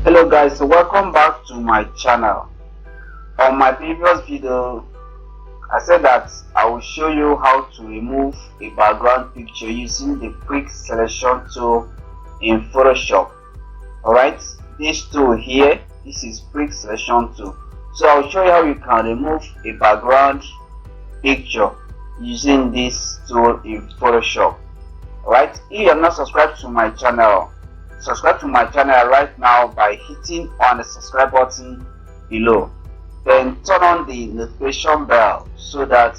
Hello guys, so welcome back to my channel. On my previous video I said that I will show you how to remove a background picture using the quick selection tool in Photoshop. Alright, this tool here, this is quick selection tool. So I'll show you how you can remove a background picture using this tool in Photoshop. Alright, if you have not subscribed to my channel, subscribe to my channel right now by hitting on the subscribe button below. Then turn on the notification bell so that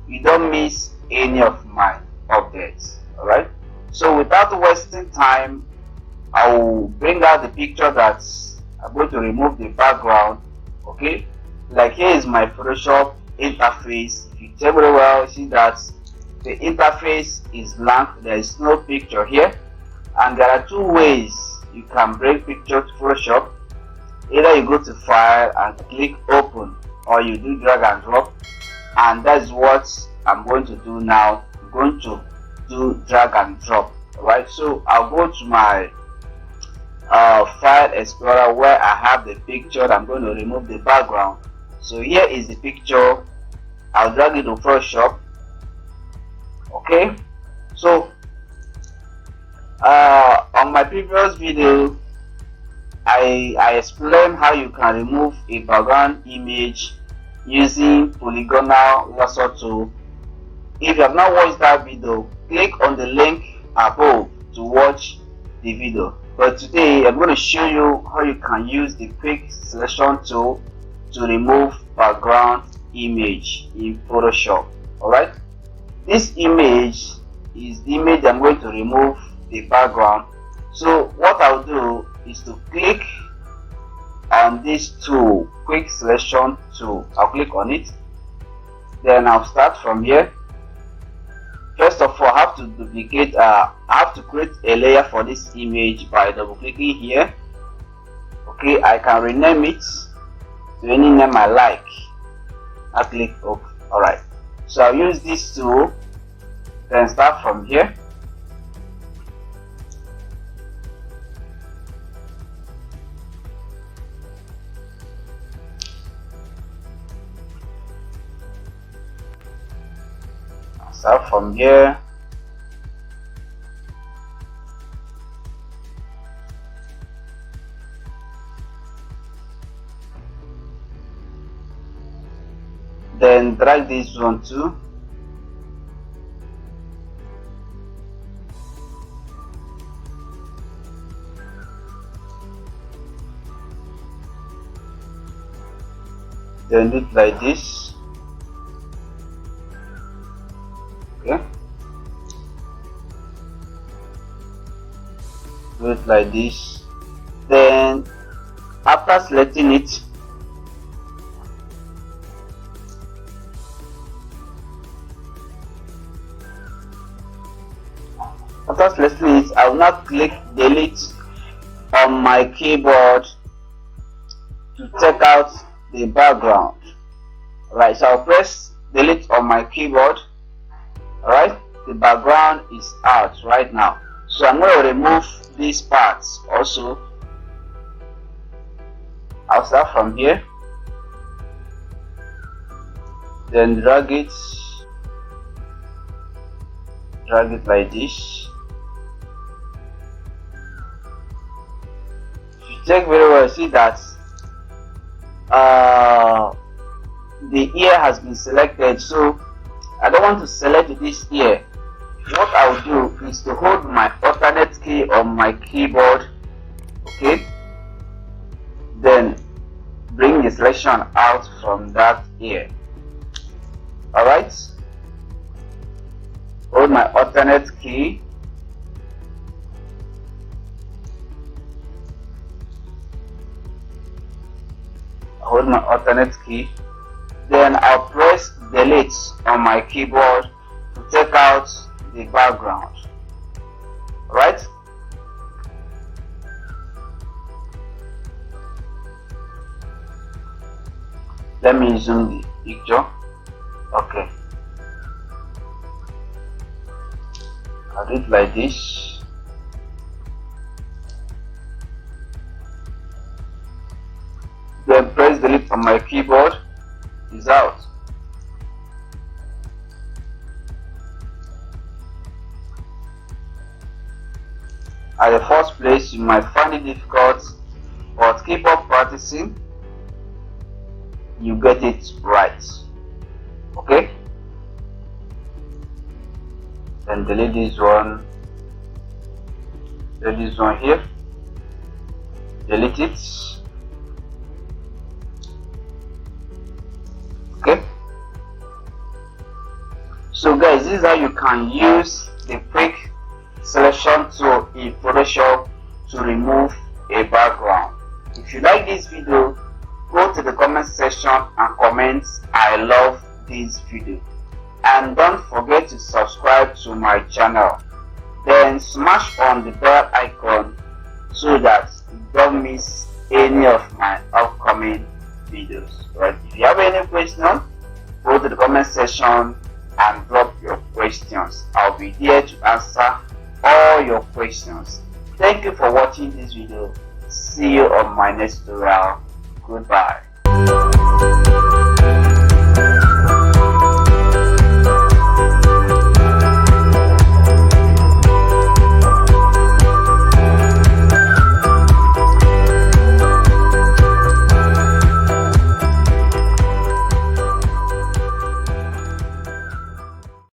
you don't miss any of my updates. Alright, so without wasting time, I will bring out the picture that I'm going to remove the background. Okay, like here is my Photoshop interface. If you check very well, see that the interface is blank, there is no picture here. And there are two ways you can bring picture to Photoshop. Either you go to file and click open, or you do drag and drop, and that's what I'm going to do now. I'm going to do drag and drop. Alright, so I'll go to my file explorer where I have the picture. I'm going to remove the background. So here is the picture. I'll drag it to Photoshop. Okay, so on my previous video I explained how you can remove a background image using polygonal lasso tool. If you have not watched that video, click on the link above to watch the video. But today I'm going to show you how you can use the quick selection tool to remove background image in Photoshop. Alright, this image is the image I'm going to remove the background. So what I'll do is to click on this tool, quick selection tool. I'll click on it, then I'll start from here. First of all, I have to duplicate, I have to create a layer for this image by double clicking here. Okay, I can rename it to any name I like. I click OK. Alright, so I'll use this tool, then start from here. Start from here. Then drag this one too. Then do it like this. Okay, do it like this. Then after selecting it, I will now click delete on my keyboard to take out the background. Right, so I'll press delete on my keyboard. Alright, the background is out right now. So I'm going to remove these parts also. I'll start from here, then drag it like this. If you check very well, see that the ear has been selected, so I don't want to select this ear. What I will do is to hold my alternate key on my keyboard. Okay, then bring the selection out from that ear. Alright, hold my alternate key, then I'll press delete on my keyboard to take out the background. Right, let me zoom the picture. Okay, I'll do it like this. then press delete on my keyboard. Is out. At the first place, you might find it difficult, but keep on practicing. You get it right. Okay? Then delete this one. Delete this one here. Delete it. Okay? So guys, this is how you can use the quick selection tool in Photoshop to remove a background. If you like this video, go to the comment section and comment "I love this video," and don't forget to subscribe to my channel. Then smash on the bell icon so that you don't miss any of my upcoming videos. Right? If you have any question, go to the comment section and drop your questions. I'll be there to answer all your questions. Thank you for watching this video. See you on my next tutorial. Goodbye.